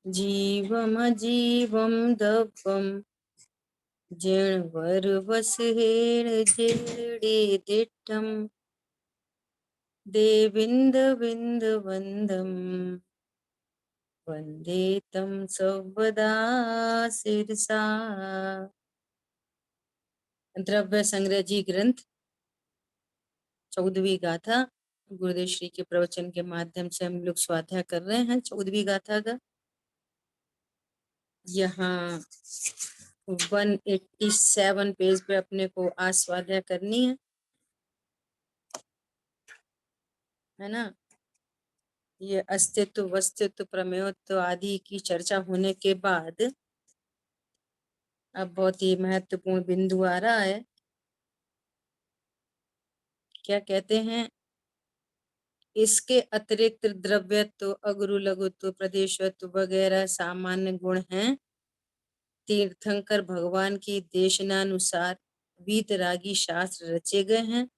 जीवमजीवं दब्बं जिणवरवसहेण देविन्दविन्दवन्दं वन्दे तं सर्वदा शिरसा। द्रव्य संग्रह जी ग्रंथ 14वीं गाथा। गुरुदेव श्री के प्रवचन के माध्यम से हम लोग स्वाध्याय कर रहे हैं 14वीं गाथा का। यहाँ 187 पेज पे अपने को आज स्वाध्याय करनी है ना। ये अस्तित्व वस्तित्व प्रमेयत्व आदि की चर्चा होने के बाद अब बहुत ही महत्वपूर्ण बिंदु आ रहा है। क्या कहते हैं, इसके अतिरिक्त द्रव्यत्व अगुरु लघुत्व प्रदेशत्व वगैरह सामान्य गुण हैं। तीर्थंकर भगवान की देशनानुसार वीतरागी शास्त्र रचे गए हैं,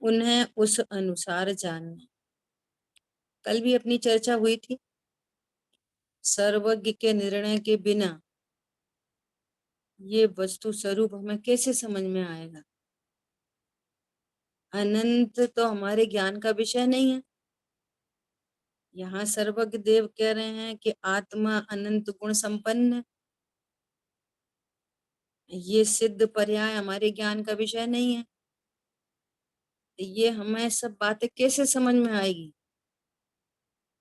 उन्हें उस अनुसार जानना। कल भी अपनी चर्चा हुई थी, सर्वज्ञ के निर्णय के बिना ये वस्तु स्वरूप हमें कैसे समझ में आएगा। अनंत तो हमारे ज्ञान का विषय नहीं है। यहाँ सर्वज्ञ देव कह रहे हैं कि आत्मा अनंत गुण संपन्न है। ये सिद्ध पर्याय हमारे ज्ञान का विषय नहीं है। ये हमें सब बातें कैसे समझ में आएगी।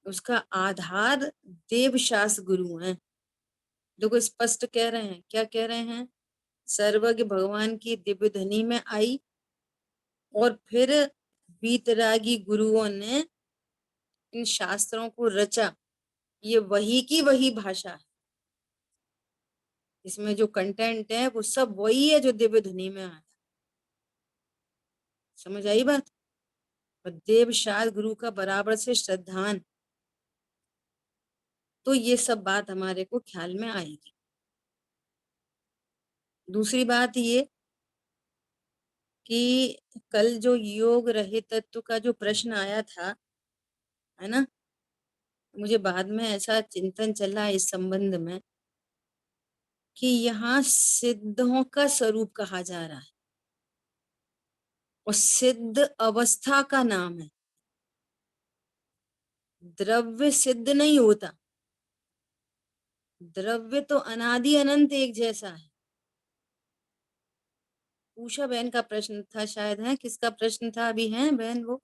उसका आधार देवशास्त्र गुरु हैं। देखो स्पष्ट कह रहे हैं, क्या कह रहे हैं, सर्वज्ञ भगवान की दिव्य ध्वनि में आई और फिर वीतरागी गुरुओं ने इन शास्त्रों को रचा। ये वही की वही भाषा है, इसमें जो कंटेंट है वो सब वही है जो दिव्य ध्वनि में आया। समझ आई बात। और देवशास्त्र गुरु का बराबर से श्रद्धान, तो ये सब बात हमारे को ख्याल में आएगी। दूसरी बात ये कि कल जो योग रहित तत्व का जो प्रश्न आया था, है ना, मुझे बाद में ऐसा चिंतन चला इस संबंध में कि यहाँ सिद्धों का स्वरूप कहा जा रहा है और सिद्ध अवस्था का नाम है। द्रव्य सिद्ध नहीं होता, द्रव्य तो अनादि अनंत एक जैसा है। उषा बहन का प्रश्न था शायद, है किसका प्रश्न था अभी, है बहन वो?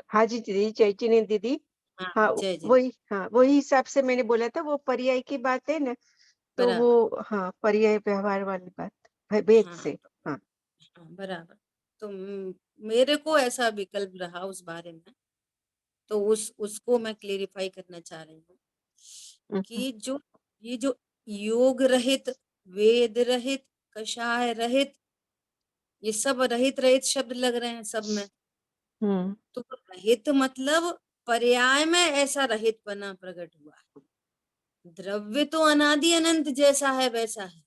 हाँ जी दीदी, चैतन्य दीदी। हाँ हाँ, जय जय। वही, हाँ वही हिसाब से मैंने बोला था, वो पर्याय की बात है ना, तो बराबर। वो हाँ पर्याय व्यवहार वाली बात, भेद हाँ से। हाँ हाँ बराबर। तो मेरे को ऐसा विकल्प रहा उस बारे में, तो उसको मैं क्लेरिफाई करना चाह रही हूँ कि जो ये जो योग रहित, वेद रहित, कषाय रहित, ये सब रहित रहित शब्द लग रहे हैं सब में। हम्म तो रहित मतलब पर्याय में ऐसा रहित बना प्रकट हुआ है। द्रव्य तो अनादि अनंत जैसा है वैसा है।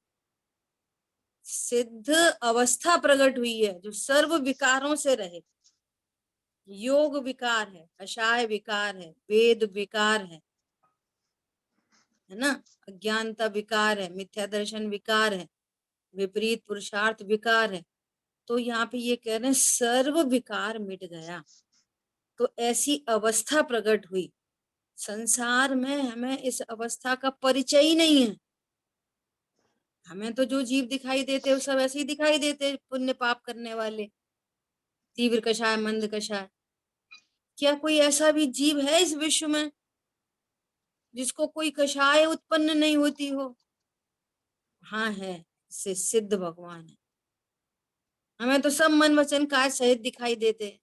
सिद्ध अवस्था प्रकट हुई है जो सर्व विकारों से रहित। योग विकार है, कषाय विकार है, वेद विकार है ना, अज्ञानता विकार है, मिथ्या दर्शन विकार है, विपरीत पुरुषार्थ विकार है। तो यहाँ पे ये कह रहे हैं सर्व विकार मिट गया, तो ऐसी अवस्था प्रकट हुई। संसार में हमें इस अवस्था का परिचय ही नहीं है। हमें तो जो जीव दिखाई देते वो सब ऐसे ही दिखाई देते, पुण्य पाप करने वाले, तीव्र कषाय मंद कषाय। क्या कोई ऐसा भी जीव है इस विश्व में जिसको कोई कषाय उत्पन्न नहीं होती हो? हाँ है, से सिद्ध भगवान है। हमें तो सब मन वचन काय सहित दिखाई देते हैं।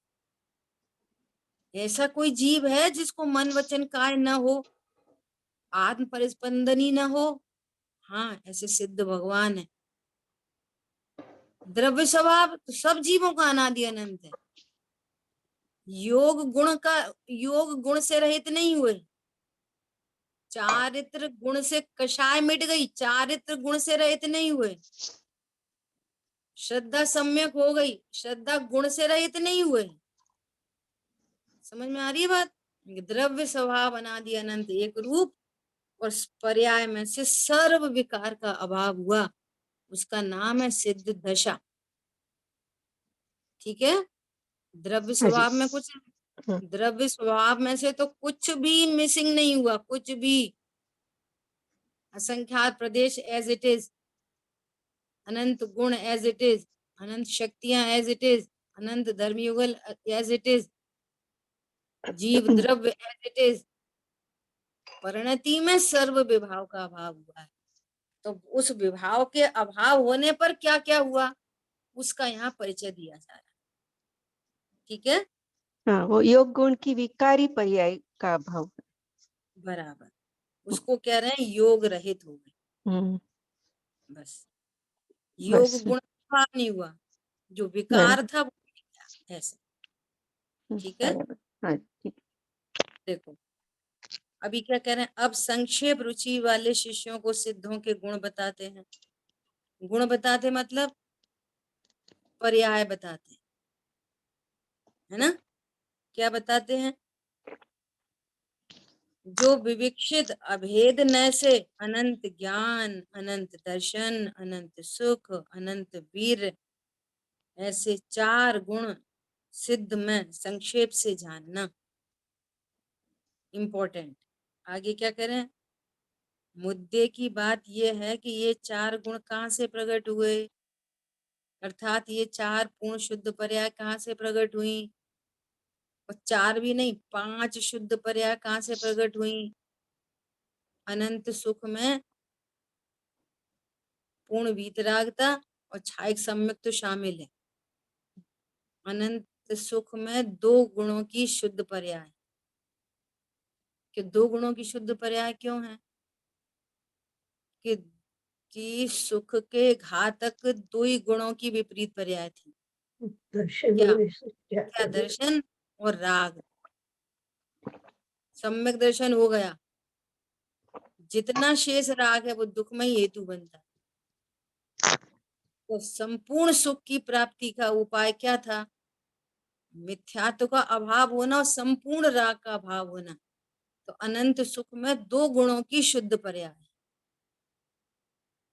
ऐसा कोई जीव है जिसको मन वचन काय न हो, आत्म परिस्पंदन ही न हो? हाँ, ऐसे सिद्ध भगवान है। द्रव्य स्वभाव तो सब जीवों का अनादि अनंत है। योग गुण से रहित नहीं हुए। चारित्र गुण से कषाय मिट गई, चारित्र गुण से रहित नहीं हुए। श्रद्धा सम्यक हो गई, श्रद्धा गुण से रहित नहीं हुए। समझ में आ रही है बात? द्रव्य स्वभाव अनादि अनंत एक रूप, और पर्याय में से सर्व विकार का अभाव हुआ, उसका नाम है सिद्ध दशा। ठीक है। द्रव्य हाँ जी। स्वभाव में कुछ, हम्म, द्रव्य स्वभाव में से तो कुछ भी मिसिंग नहीं हुआ, कुछ भी। असंख्यात प्रदेश एज इट इज, अनंत गुण एज इट इज, अनंत शक्तियां एज इट इज, अनंत धर्मयुगल एज इट इज, जीव द्रव्य एज इट इज। परिणति में सर्व विभाव का अभाव हुआ है। तो उस विभाव के अभाव होने पर क्या क्या हुआ, उसका यहाँ परिचय दिया जा रहा है। ठीक है। हाँ, वो योग गुण की विकारी पर्याय का अभाव। बराबर, उसको कह रहे हैं योग रहित हो गए। हम्म, बस, योग बस। गुण का नहीं हुआ, जो नहीं। विकार था वो नहीं गया, ऐसे। ठीक है। बराबर। हाँ, ठीक। देखो, अभी क्या कह रहे हैं, अब संक्षेप रुचि वाले शिष्यों को सिद्धों के गुण बताते हैं। गुण बताते मतलब पर्याय बताते हैं, है ना। क्या बताते हैं, जो विविक्षित अभेद न से अनंत ज्ञान, अनंत दर्शन, अनंत सुख, अनंत वीर, ऐसे चार गुण सिद्ध में संक्षेप से जानना इम्पोर्टेंट। आगे क्या करें, मुद्दे की बात यह है कि ये चार गुण कहाँ से प्रकट हुए, अर्थात ये चार पूर्ण शुद्ध पर्याय कहाँ से प्रकट हुई, और चार भी नहीं, पांच शुद्ध पर्याय कहाँ से प्रकट हुई। अनंत सुख में पूर्ण वीतरागता और छायक सम्यक तो शामिल है। अनंत सुख में दो गुणों की शुद्ध पर्याय, कि दो गुणों की शुद्ध पर्याय क्यों है, कि सुख के घातक दो ही गुणों की विपरीत पर्याय थी। दर्शन क्या में से क्या क्या कर दिया? दर्शन और राग। सम्यक दर्शन हो गया, जितना शेष राग है वो दुखमय हेतु बनता है। तो संपूर्ण सुख की प्राप्ति का उपाय क्या था, मिथ्यात्व का अभाव होना और संपूर्ण राग का अभाव होना। तो अनंत सुख में दो गुणों की शुद्ध पर्याय।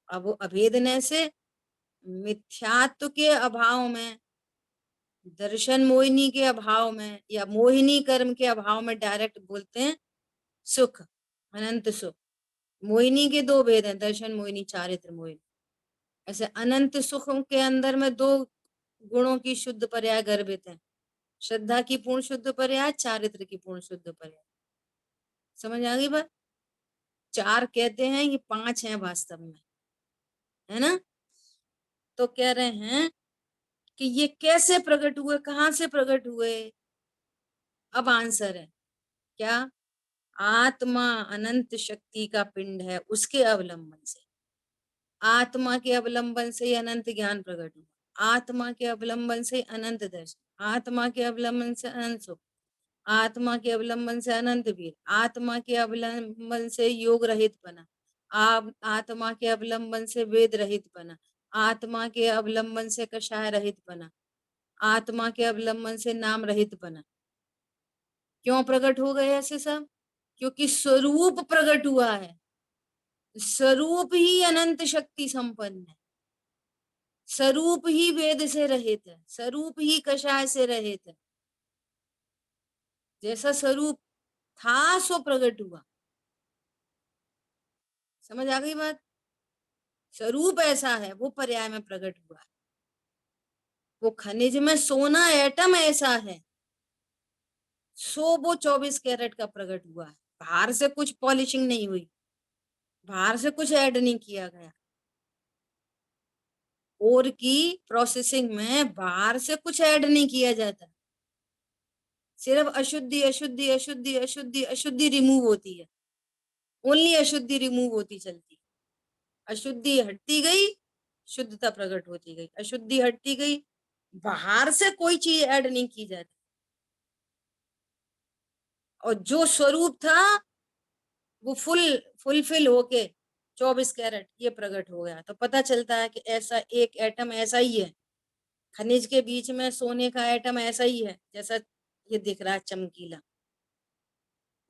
अब वो अभेदने से मिथ्यात्व के अभाव में, दर्शन मोहिनी के अभाव में, या मोहिनी कर्म के अभाव में डायरेक्ट बोलते हैं सुख, अनंत सुख। मोहिनी के दो भेद हैं, दर्शन मोहिनी, चारित्र मोहिनी। ऐसे अनंत सुख के अंदर में दो गुणों की शुद्ध पर्याय गर्भित है, श्रद्धा की पूर्ण शुद्ध पर्याय, चारित्र की पूर्ण शुद्ध पर्याय। समझ आ गई बात। चार कहते हैं, ये पांच हैं वास्तव में, है ना। तो कह रहे हैं कि ये कैसे प्रकट हुए, कहाँ से प्रकट हुए। अब आंसर है क्या, आत्मा अनंत शक्ति का पिंड है, उसके अवलंबन से, आत्मा के अवलंबन से अनंत ज्ञान प्रकट हुआ, आत्मा के अवलंबन से अनंत दर्शन, आत्मा के अवलंबन से अनंत सुख, आत्मा के अवलंबन से अनंत वीर, आत्मा के अवलंबन से योग रहित बना, आप आत्मा के अवलंबन से वेद रहित बना, आत्मा के अवलंबन से कषाय रहित बना, आत्मा के अवलंबन से नाम रहित बना। क्यों प्रकट हो गए ऐसे सब, क्योंकि स्वरूप प्रकट हुआ है। स्वरूप ही अनंत शक्ति संपन्न है, स्वरूप ही वेद से रहित है, स्वरूप ही कषाय से रहित है। जैसा स्वरूप था सो प्रकट हुआ। समझ आ गई बात। स्वरूप ऐसा है वो पर्याय में प्रकट हुआ है। वो खनिज में सोना एटम ऐसा है सो वो 24 कैरेट का प्रकट हुआ है। बाहर से कुछ पॉलिशिंग नहीं हुई, बाहर से कुछ ऐड नहीं किया गया। और की प्रोसेसिंग में बाहर से कुछ ऐड नहीं किया जाता, सिर्फ अशुद्धि अशुद्धि अशुद्धि अशुद्धि अशुद्धि रिमूव होती है, ओनली अशुद्धि रिमूव होती चलती है। अशुद्धि हटती गई, शुद्धता प्रकट होती गई, अशुद्धि हटती गई, बाहर से कोई चीज ऐड नहीं की जाती। और जो स्वरूप था वो फुलफिल होके 24 कैरेट ये प्रकट हो गया। तो पता चलता है कि ऐसा एक एटम ऐसा ही है, खनिज के बीच में सोने का एटम ऐसा ही है जैसा ये दिख रहा है चमकीला।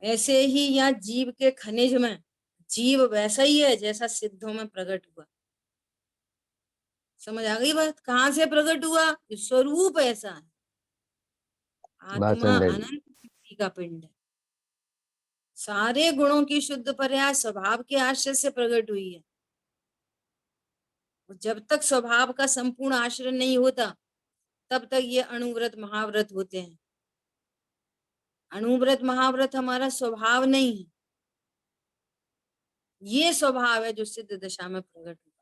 ऐसे ही यहाँ जीव के खनिज में जीव वैसा ही है जैसा सिद्धों में प्रकट हुआ। समझ आ गई बात? कहाँ से प्रकट हुआ? स्वरूप ऐसा है। बहुत आत्मा सुंदर जी। अनंत शक्ति का पिंड है। सारे गुणों की शुद्ध पर्याय स्वभाव के आश्रय से प्रकट हुई है। और जब तक स्वभाव का संपूर्ण आश्रय नहीं होता तब तक ये अणुव्रत महाव्रत होते हैं। अणुव्रत महाव्रत हमारा स्वभाव नहीं है, ये स्वभाव है जो सिद्ध दशा में प्रकट हुआ।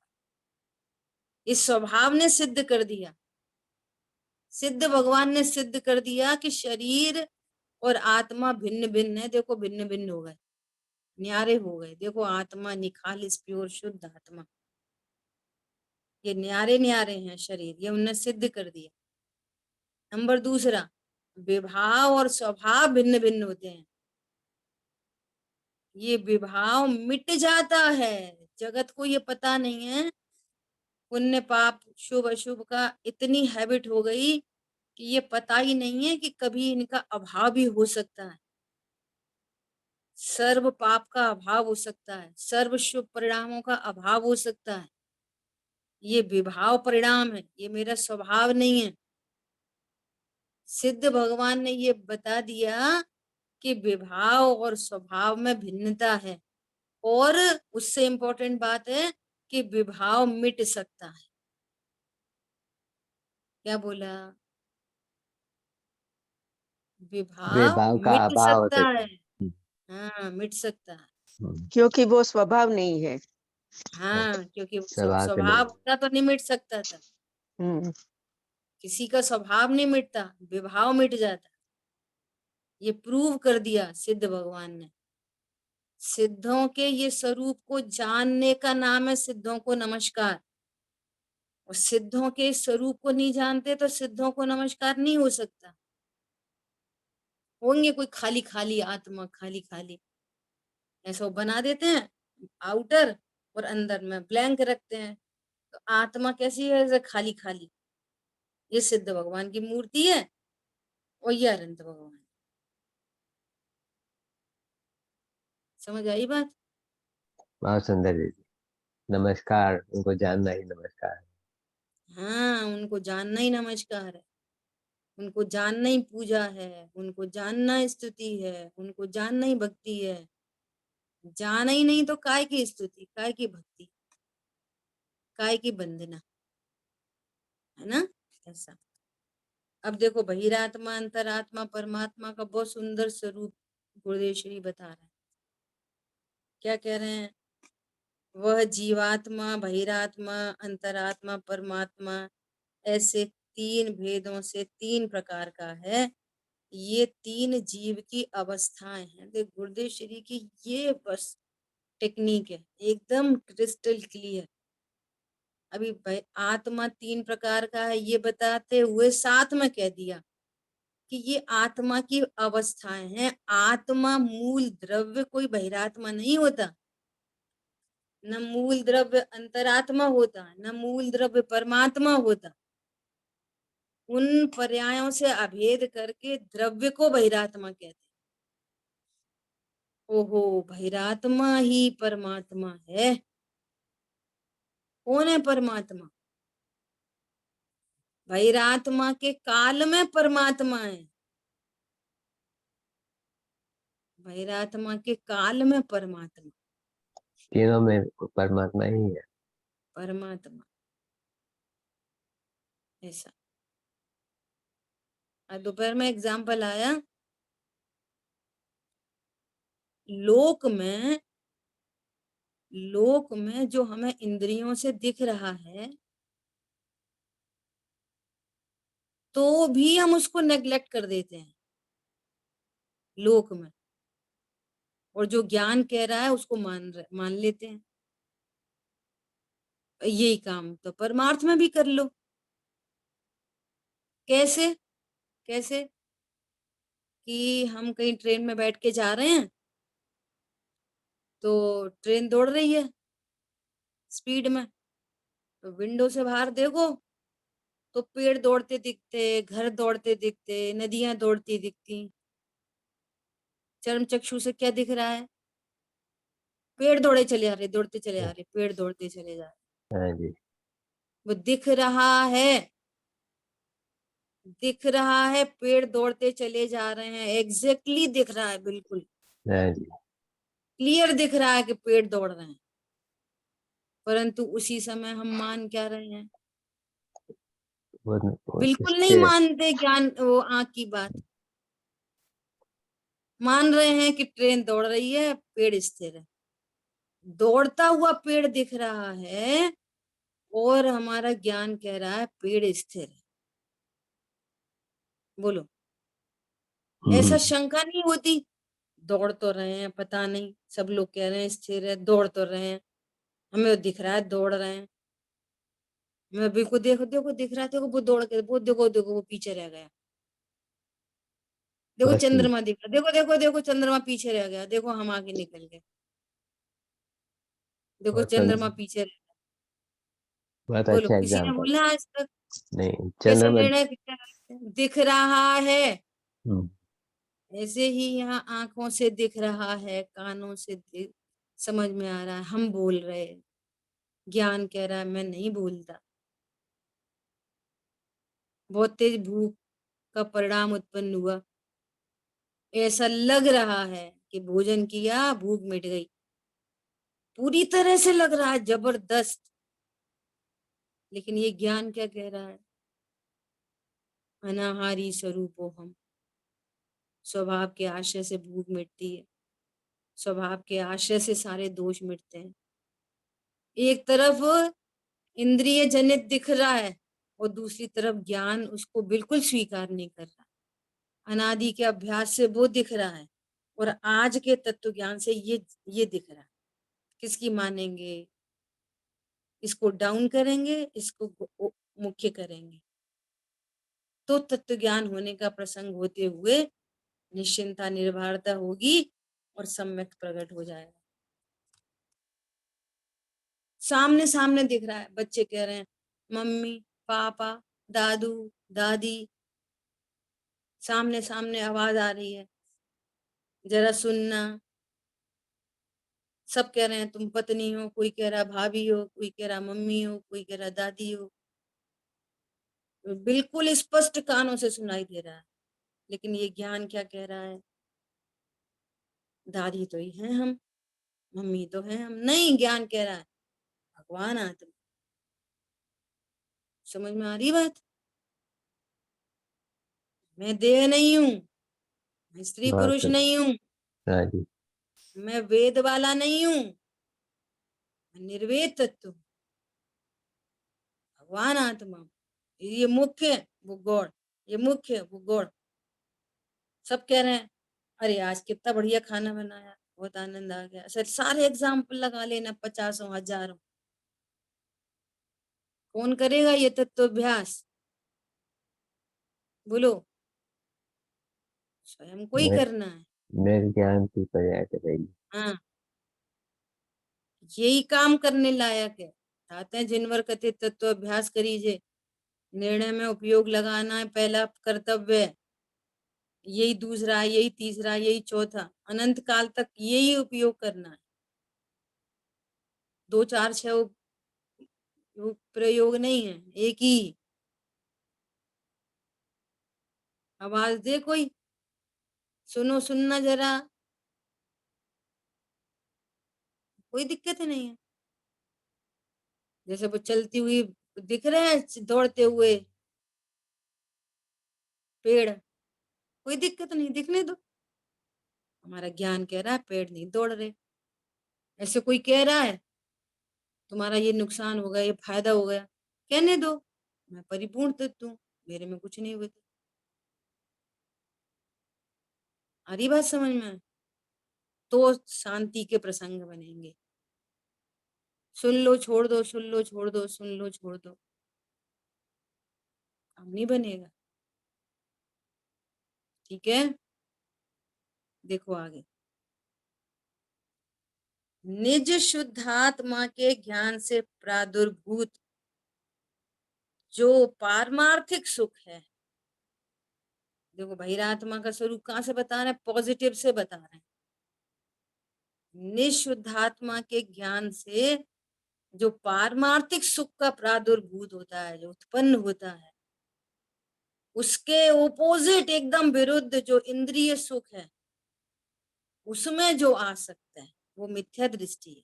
इस स्वभाव ने सिद्ध कर दिया, सिद्ध भगवान ने सिद्ध कर दिया कि शरीर और आत्मा भिन्न भिन्न है। देखो भिन्न भिन्न हो गए, न्यारे हो गए। देखो आत्मा निखालिस प्योर शुद्ध आत्मा, ये न्यारे न्यारे हैं शरीर, ये उन्होंने सिद्ध कर दिया। नंबर दूसरा, विभाव और स्वभाव भिन्न भिन्न होते हैं। ये विभाव मिट जाता है। जगत को ये पता नहीं है, पुण्य पाप शुभ अशुभ का इतनी हैबिट हो गई कि ये पता ही नहीं है कि कभी इनका अभाव भी हो सकता है। सर्व पाप का अभाव हो सकता है, सर्व शुभ परिणामों का अभाव हो सकता है। ये विभाव परिणाम है, ये मेरा स्वभाव नहीं है। सिद्ध भगवान ने ये बता दिया कि विभाव और स्वभाव में भिन्नता है, और उससे इंपॉर्टेंट बात है कि विभाव मिट सकता है। क्या बोला? विभाव विभाव का मिट अभाव हो सकता सकता है। है। हाँ, मिट सकता है। क्योंकि वो स्वभाव नहीं है। हाँ, क्योंकि स्वभाव से स्वभाव नहीं। होता तो नहीं मिट सकता था। हम्म। किसी का स्वभाव नहीं मिटता, विभाव मिट जाता। ये प्रूव कर दिया सिद्ध भगवान ने। सिद्धों के ये स्वरूप को जानने का नाम है सिद्धों को नमस्कार। और सिद्धों के स्वरूप को नहीं जानते तो सिद्धों को नमस्कार नहीं हो सकता। होंगे कोई खाली खाली आत्मा, खाली खाली ऐसा वो बना देते हैं आउटर, और अंदर में ब्लैंक रखते हैं। तो आत्मा कैसी है? ऐसे खाली खाली। ये सिद्ध भगवान की मूर्ति है और ये अनंत भगवान। समझ आई बात? बहुत सुंदर जी। नमस्कार, उनको जानना ही नमस्कार। हाँ, उनको जानना ही नमस्कार है, उनको जानना ही पूजा है, उनको जानना स्तुति है, उनको जानना ही भक्ति है। जाना ही नहीं तो काय की स्तुति, काय की भक्ति, काय की वंदना, है ना? ऐसा। अब देखो बहिरात्मा अंतरात्मा परमात्मा का बहुत सुंदर स्वरूप गुरुदेव श्री बता रहे हैं। क्या कह रहे हैं? वह जीवात्मा, बहिरात्मा, अंतरात्मा, परमात्मा ऐसे तीन भेदों से तीन प्रकार का है। ये तीन जीव की अवस्थाएं हैं। देख गुरुदेव श्री की ये बस टेक्निक है, एकदम क्रिस्टल क्लियर। अभी भाई आत्मा तीन प्रकार का है ये बताते हुए साथ में कह दिया कि ये आत्मा की अवस्थाएं हैं। आत्मा मूल द्रव्य कोई बहिरात्मा नहीं होता, न मूल द्रव्य अंतरात्मा होता, न मूल द्रव्य परमात्मा होता। उन पर्यायों से अभेद करके द्रव्य को बहिरात्मा कहते हैं। ओहो, बहिरात्मा ही परमात्मा है। कौन है परमात्मा? बहिरात्मा के काल में परमात्मा है। बहिरात्मा के काल में परमात्मा, तीनों में परमात्मा ही है। परमात्मा ऐसा। आज दोपहर में एग्जाम्पल आया, लोक में, लोक में जो हमें इंद्रियों से दिख रहा है तो भी हम उसको नेग्लेक्ट कर देते हैं लोक में, और जो ज्ञान कह रहा है उसको मान लेते हैं। यही काम तो परमार्थ में भी कर लो। कैसे? कैसे कि हम कहीं ट्रेन में बैठ के जा रहे हैं तो ट्रेन दौड़ रही है स्पीड में, तो विंडो से बाहर देखो तो पेड़ दौड़ते दिखते, घर दौड़ते दिखते, नदियां दौड़ती दिखती। चर्म चक्षु से क्या दिख रहा है? पेड़ दौड़े चले आ रहे, दौड़ते चले आ रहे, पेड़ दौड़ते चले जा रहे, हाँ जी। वो दिख रहा है, दिख रहा है, पेड़ दौड़ते चले जा रहे हैं, एग्जैक्टली दिख रहा है, बिल्कुल हाँ जी। क्लियर दिख रहा है कि पेड़ दौड़ रहे हैं, परंतु उसी समय हम मान क्या रहे हैं? वो बिल्कुल नहीं स्थिर। मानते ज्ञान वो आंख की बात, मान रहे हैं कि ट्रेन दौड़ रही है, पेड़ स्थिर है। दौड़ता हुआ पेड़ दिख रहा है और हमारा ज्ञान कह रहा है पेड़ स्थिर है। बोलो, ऐसा शंका नहीं होती? दौड़ तो रहे हैं, पता नहीं, सब लोग कह रहे हैं स्थिर है, दौड़ तो रहे हैं, हमें तो दिख रहा है दौड़ रहे हैं। मैं बिल्कुल, देखो देखो दिख रहा है, देखो वो दौड़ के, वो देखो देखो वो पीछे रह गया, देखो बस चंद्रमा दिख रहा, देखो देखो देखो चंद्रमा पीछे रह गया, देखो हम आगे निकल गए, देखो बहुत चंद्रमा पीछे रह गया। बहुत बोलो, अच्छा किसी ने एग्जाम्पल। बोला आज तक? नहीं, कैसे चंद्रमा। निर्णय किया करते हैं? दिख रहा है, हम्म, ऐसे ही यहाँ आंखों से दिख रहा है, कानों से समझ में आ रहा है, हम बोल रहे हैं, ज्ञान कह रहा है मैं नहीं बोलता। बहुत तेज भूख का परिणाम उत्पन्न हुआ, ऐसा लग रहा है कि भोजन किया, भूख मिट गई, पूरी तरह से लग रहा है जबरदस्त, लेकिन ये ज्ञान क्या कह रहा है? अनाहारी स्वरूपो हम, स्वभाव के आश्रय से भूख मिटती है, स्वभाव के आश्रय से सारे दोष मिटते हैं। एक तरफ इंद्रिय जनित दिख रहा है और दूसरी तरफ ज्ञान उसको बिल्कुल स्वीकार नहीं कर रहा, अनादि के अभ्यास से वो दिख रहा है, और आज के तत्व ज्ञान से ये दिख रहा है। किसकी मानेंगे? इसको डाउन करेंगे, इसको मुख्य करेंगे, तो तत्व ज्ञान होने का प्रसंग होते हुए निश्चिंता निर्भरता होगी और सम्यक प्रकट हो जाएगा। सामने सामने दिख रहा है, बच्चे कह रहे हैं मम्मी पापा दादू दादी, सामने सामने आवाज आ रही है, जरा सुनना। सब कह रहे हैं तुम पत्नी हो, कोई कह रहा भाभी हो, कोई कह रहा मम्मी हो, कोई कह रहा दादी हो, बिल्कुल स्पष्ट कानों से सुनाई दे रहा है। लेकिन ये ज्ञान क्या कह रहा है? दादी तो ही हैं हम, मम्मी तो हैं हम नहीं, ज्ञान कह रहा है भगवान आत्मा। समझ में आ रही बात? मैं देह नहीं हूं, मैं स्त्री बहुत पुरुष नहीं हूं, हाँ जी। मैं वेद वाला नहीं हूं, मैं निर्वेद तत्व हूं, भगवान आत्मा। ये मुख्य है वो गौड़, ये मुख्य है वो गौड़। सब कह रहे हैं अरे आज कितना बढ़िया खाना बनाया, बहुत आनंद आ गया, सर सारे एग्जाम्पल लगा लेना, पचासों हजारों, कौन करेगा ये तत्वाभ्यास? बोलो, स्वयं को ही मैं करना है। मेरे ज्ञान की पर्याय करेगी। हाँ, यही काम करने लायक है। चाहते हैं जिनवर कथित तत्वाभ्यास करीजे, निर्णय में उपयोग लगाना है पहला कर्तव्य, यही दूसरा, यही तीसरा, यही चौथा, अनंत काल तक यही उपयोग करना है। दो चार छह प्रयोग नहीं है, एक ही। आवाज दे कोई, सुनो, सुनना जरा, कोई दिक्कत नहीं है। जैसे वो चलती हुई दिख रहे हैं, दौड़ते हुए पेड़, कोई दिक्कत नहीं, दिखने दो। हमारा ज्ञान कह रहा है पेड़ नहीं दौड़ रहे। ऐसे कोई कह रहा है तुम्हारा ये नुकसान हो गया, ये फायदा हो गया, कहने दो, मैं परिपूर्ण तत्व हूँ, मेरे में कुछ नहीं हुआ। आ रही बात समझ में? तो शांति के प्रसंग बनेंगे। सुन लो छोड़ दो, सुन लो छोड़ दो, सुन लो छोड़ दो, काम नहीं बनेगा। ठीक है, देखो आगे। निज शुद्धात्मा के ज्ञान से प्रादुर्भूत जो पारमार्थिक सुख है, देखो बहिरात्मा का स्वरूप कहाँ से बता रहे हैं? पॉजिटिव से बता रहे हैं। निशुद्धात्मा के ज्ञान से जो पारमार्थिक सुख का प्रादुर्भूत होता है, जो उत्पन्न होता है, उसके ओपोजिट एकदम विरुद्ध जो इंद्रिय सुख है, उसमें जो आ सकता है वो मिथ्या दृष्टि है।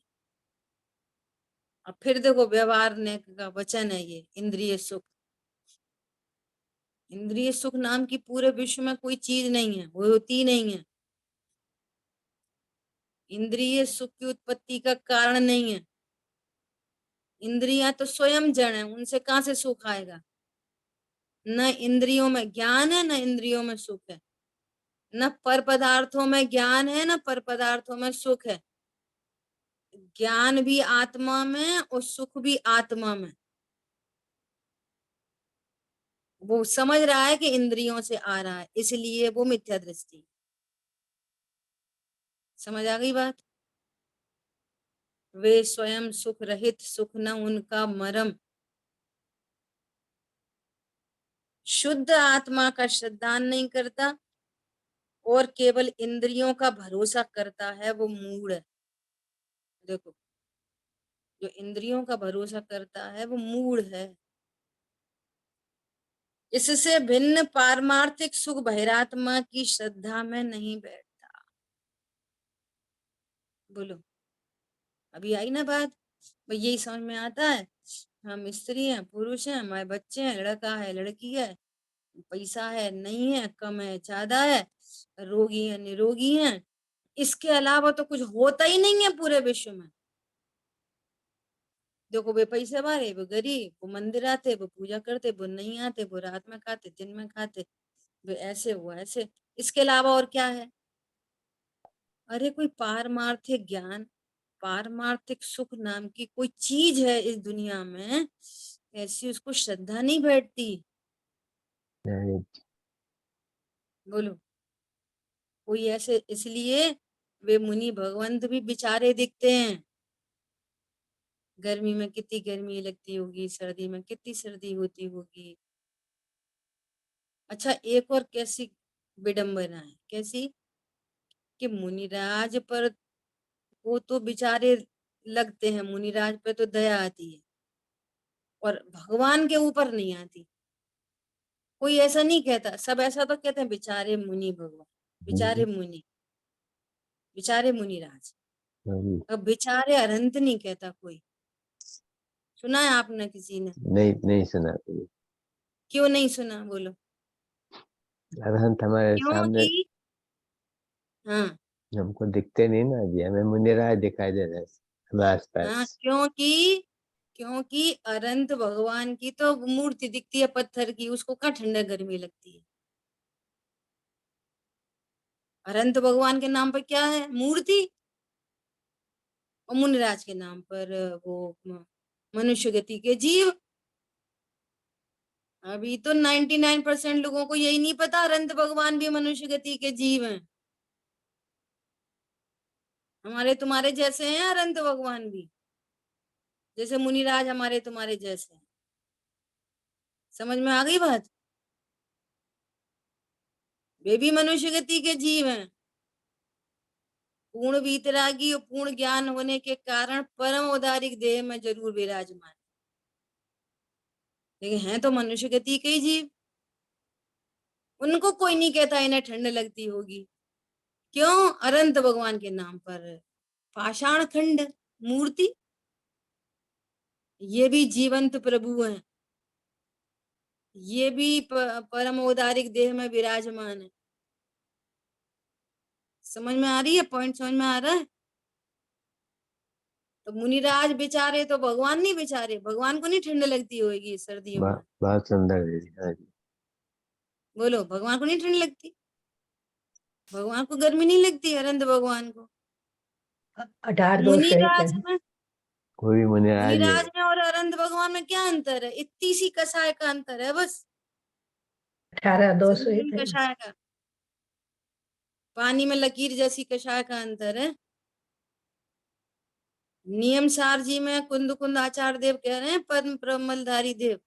अब फिर देखो व्यवहार ने का वचन है ये इंद्रिय सुख। इंद्रिय सुख नाम की पूरे विश्व में कोई चीज नहीं है, वो होती नहीं है। इंद्रिय सुख की उत्पत्ति का कारण नहीं है। इंद्रियां तो स्वयं जड़ है, उनसे कहां से सुख आएगा? न इंद्रियों में ज्ञान है, न इंद्रियों में सुख है। न पर पदार्थों में ज्ञान है, न पर पदार्थों में सुख है। ज्ञान भी आत्मा में और सुख भी आत्मा में। वो समझ रहा है कि इंद्रियों से आ रहा है, इसलिए वो मिथ्या दृष्टि। समझ आ गई बात? वे स्वयं सुख रहित, सुख न उनका मरम। शुद्ध आत्मा का श्रद्धान नहीं करता और केवल इंद्रियों का भरोसा करता है, वो मूढ़ है। देखो, जो इंद्रियों का भरोसा करता है वो मूढ़ है। इससे भिन्न पारमार्थिक सुख बहिरात्मा की श्रद्धा में नहीं बैठता। बोलो, अभी आई ना बात? भाई यही समझ में आता है। हम स्त्री हैं, पुरुष हैं, हमारे बच्चे हैं, लड़का है, लड़की है, पैसा है, नहीं है, कम है, ज्यादा है, रोगी है, निरोगी है, इसके अलावा तो कुछ होता ही नहीं है पूरे विश्व में। देखो, वे पैसे वाले, वो गरीब, वो मंदिर आते, वो पूजा करते, वो नहीं आते, वो रात में खाते, दिन में खाते, वे ऐसे, वो ऐसे, इसके अलावा और क्या है? अरे कोई पारमार्थिक ज्ञान, पारमार्थिक सुख नाम की कोई चीज है इस दुनिया में, ऐसी उसको श्रद्धा नहीं बैठती। बोलो, कोई ऐसे, इसलिए वे मुनि भगवंत भी बेचारे दिखते हैं। गर्मी में कितनी गर्मी लगती होगी, सर्दी में कितनी सर्दी होती होगी। अच्छा, एक और कैसी विडंबना है, कैसी? कि मुनिराज पर वो तो बेचारे लगते हैं, मुनिराज पे तो दया आती है और भगवान के ऊपर नहीं आती। कोई ऐसा नहीं कहता, सब ऐसा तो कहते हैं बेचारे मुनि भगवान, बेचारे मुनि, बेचारे मुनिराज। अब बेचारे अरंत नहीं कहता कोई। सुना है आपने किसी ने? नहीं, नहीं सुना कभी। क्यों नहीं सुना? बोलो। अरहंत हमारे सामने क्योंकि, हाँ हमको दिखते नहीं ना जी, हमें मुनिराज दिखाई दे रहे हैं हमें हाँ, आसपास। क्योंकि क्योंकि अनंत भगवान की तो मूर्ति दिखती है पत्थर की, उसको कहाँ ठंडा गर्मी लगती है? अनंत भगवान के नाम पर क्या है? मूर्ति। और मुनिराज के नाम पर वो मनुष्य गति के जीव। अभी तो 99% लोगों को यही नहीं पता अनंत भगवान भी मनुष्य गति के जीव हैं। हमारे तुम्हारे जैसे हैं अनंत भगवान भी, जैसे मुनिराज हमारे तुम्हारे जैसे हैं। समझ में आ गई बात? वे भी मनुष्य गति के जीव हैं। पूर्ण वीतरागी और पूर्ण ज्ञान होने के कारण परम औदारिक देह में जरूर विराजमान, लेकिन हैं तो मनुष्य गति के ही जीव। उनको कोई नहीं कहता इन्हें ठंड लगती होगी। क्यों? अनंत भगवान के नाम पर पाषाण खंड मूर्ति, ये भी जीवंत प्रभु हैं, ये भी परम औदारिक देह में विराजमान है। समझ में आ रही है? पॉइंट समझ में आ रहा है? तो मुनिराज बेचारे तो भगवान नहीं बेचारे, भगवान को नहीं ठंड लगती होगी सर्दियों में? बहुत सुंदर दीदी, हाँ जी। बोलो, भगवान को नहीं ठंड लगती? भगवान को गर्मी नहीं लगती? अनंत भगवान को। 18 दोष रहित मुनिराज है। में, कोई भी मुनिराज नहीं मुनिराज है। में और अनंत भगवान में क्या अंतर है? इतनी सी कषाय का अंतर है बस। 18 दोष संगीन रहित है। कषाय का, पानी में लकीर जैसी कषाय का अंतर है। नियम सार जी में कुंद कुंद आचार्य देव कह रहे हैं, पद्म प्रमलधारी देव,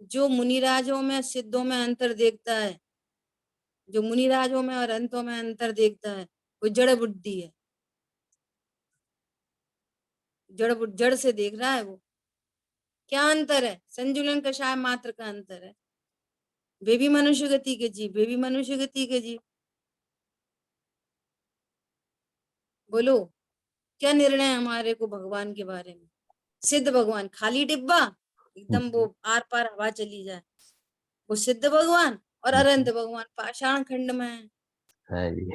जो मुनिराजों में सिद्धों में अंतर देखता है जो मुनिराजों में और अंतों में अंतर देखता है वो जड़ बुद्धि है, जड़ से देख रहा है वो। क्या अंतर है? संजुलन कषाय मात्र का अंतर है। वे भी मनुष्य गति के जीव, वे भी मनुष्य गति के जीव। बोलो क्या निर्णय है हमारे को भगवान के बारे में? सिद्ध भगवान खाली डिब्बा, एकदम वो आर पार हवा चली जाए, वो सिद्ध भगवान। और अनंत भगवान पाषाण खंड में है। हाँ जी।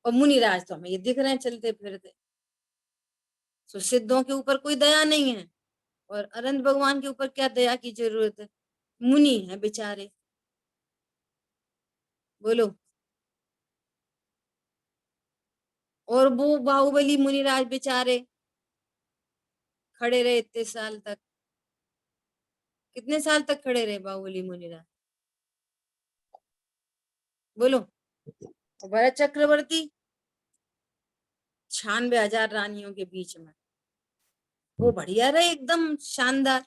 और मुनिराज तो हमें ये दिख रहे हैं चलते फिरते। तो सिद्धों के ऊपर कोई दया नहीं है, और अनंत भगवान के ऊपर क्या दया की जरूरत है? मुनि है बेचारे। बोलो। और वो बाहुबली मुनिराज बेचारे खड़े रहे इतने साल तक। कितने साल तक खड़े रहे बाहुबली मुनिराज? बोलो। और भरत चक्रवर्ती 96,000 रानियों के बीच में वो बढ़िया रहे, एकदम शानदार,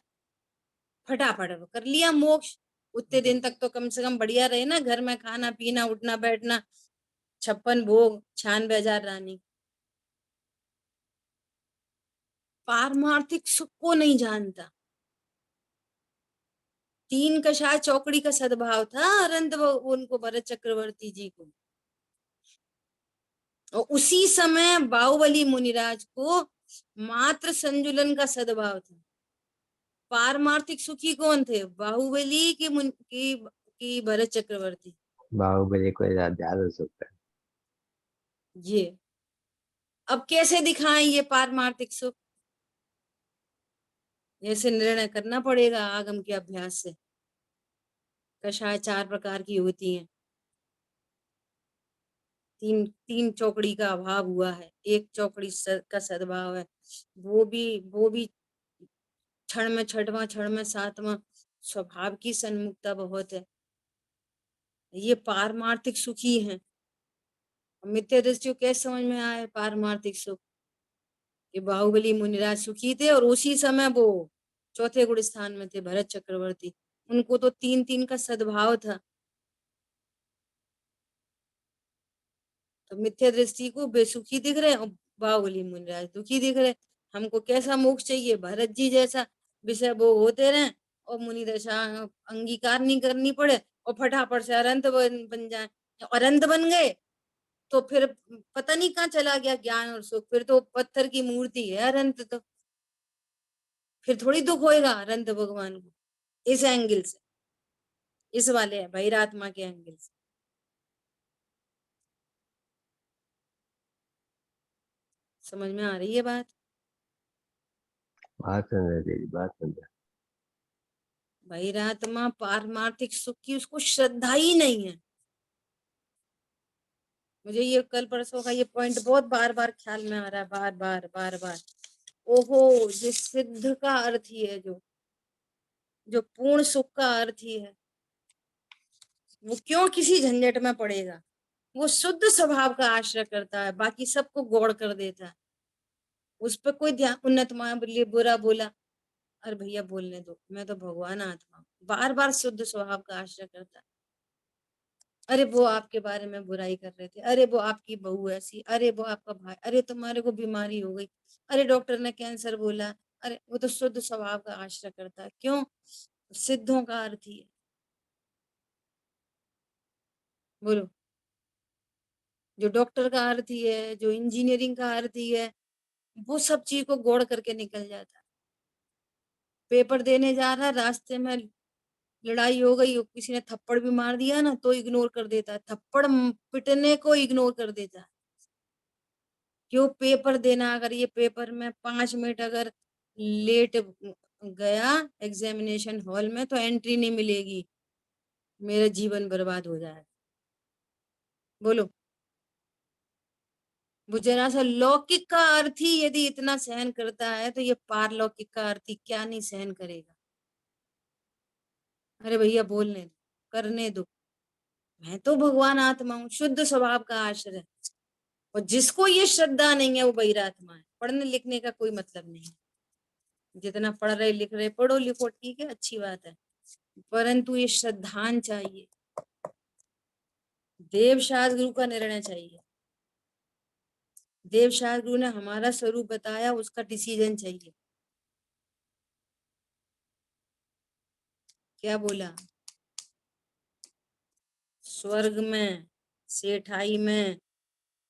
फटाफट कर लिया मोक्ष। उतने दिन तक तो कम से कम बढ़िया रहे ना, घर में खाना पीना उठना बैठना, 56 भोग, 96,000 रानी। पारमार्थिक सुख को नहीं जानता। 3 कषाय चौकड़ी का सद्भाव था अरंत उनको, भरत चक्रवर्ती जी को। और उसी समय बाहुबली मुनिराज को मात्र संजुलन का सद्भाव था। पारमार्थिक सुखी कौन थे? बाहुबली की भरत चक्रवर्ती? बाहुबली को ज्यादा सुख है। ये अब कैसे दिखाएं ये पारमार्थिक सुख? ऐसे निर्णय करना पड़ेगा आगम के अभ्यास से। कषाय 4 प्रकार की होती हैं। तीन चौकड़ी का अभाव हुआ है, एक चौकड़ी का सद्भाव है। वो भी क्षण में छठवां, क्षण में सातवां। स्वभाव की सन्मुखता बहुत है। ये पारमार्थिक सुखी हैं। मिथ्या दृष्टि को कैसे समझ में आए पारमार्थिक सुख? कि बाहुबली मुनिराज सुखी थे, और उसी समय वो चौथे गुण स्थान में थे भरत चक्रवर्ती। उनको तो 3 का सद्भाव था। तो मिथ्या दृष्टि को बेसुखी दिख रहे और बाहुबली मुनिराज दुखी दिख रहे। हमको कैसा मोक्ष चाहिए? भरत जी जैसा विषय वो होते रहे और मुनि दशा अंगीकार नहीं करनी पड़े, और फटाफट से अरंत बन जाए। अरंत बन गए तो फिर पता नहीं कहाँ चला गया ज्ञान और सुख, फिर तो पत्थर की मूर्ति है अरंत। तो फिर थोड़ी दुख होएगा अनंत भगवान को, इस एंगल से, इस वाले बहिरात्मा के एंगल से। समझ में आ रही है बात? बात सुंदर दीदी, बात सुंदर। बहिरात्मा पारमार्थिक सुख की उसको श्रद्धा ही नहीं है। मुझे ये कल परसों का ये पॉइंट बहुत बार बार ख्याल में आ रहा है, बार बार बार बार। ओहो, ये सिद्ध का अर्थ ही है, जो पूर्ण सुख का अर्थ ही है। वो क्यों किसी झंझट में पड़ेगा? वो शुद्ध स्वभाव का आश्रय करता है, बाकी सबको गौड़ कर देता है। उस पर कोई ध्यान, उन्नत माया बोलिए, बुरा बोला, अरे भैया बोलने दो, मैं तो भगवान आत्मा हूँ। बार बार शुद्ध स्वभाव का आश्रय करता है। अरे वो आपके बारे में बुराई कर रहे थे, अरे वो आपकी बहू ऐसी, अरे वो आपका भाई, अरे तुम्हारे को बीमारी हो गई, अरे डॉक्टर ने कैंसर बोला। अरे वो तो शुद्ध स्वभाव का आश्रय करता है। क्यों? सिद्धों का अर्थ ही है। बोलो। जो डॉक्टर का अर्थ ही है, जो इंजीनियरिंग का अर्थ ही है, वो सब चीज को गौड़ करके निकल जाता है। पेपर देने जा रहा है, रास्ते में लड़ाई हो गई, किसी ने थप्पड़ भी मार दिया ना, तो इग्नोर कर देता है, थप्पड़ पिटने को इग्नोर कर देता है। क्यों? पेपर देना, अगर ये पेपर में 5 मिनट अगर लेट गया एग्जामिनेशन हॉल में तो एंट्री नहीं मिलेगी, मेरा जीवन बर्बाद हो जाएगा। बोलो। वो जरा सा लौकिक का अर्थ ही यदि इतना सहन करता है, तो ये पारलौकिक का अर्थ ही क्या नहीं सहन करेगा? अरे भैया बोलने दो, करने दो। मैं तो भगवान आत्मा हूँ, शुद्ध स्वभाव का आश्रय। और जिसको ये श्रद्धा नहीं है वो बहिरात्मा है। पढ़ने लिखने का कोई मतलब नहीं। जितना पढ़ रहे लिख रहे, पढ़ो लिखो, ठीक है, अच्छी बात है, परंतु ये श्रद्धान चाहिए। देवशास्त्र गुरु का निर्णय चाहिए। देवशास्त्र गुरु ने हमारा स्वरूप बताया, उसका डिसीजन चाहिए। क्या बोला? स्वर्ग में, सेठाई में,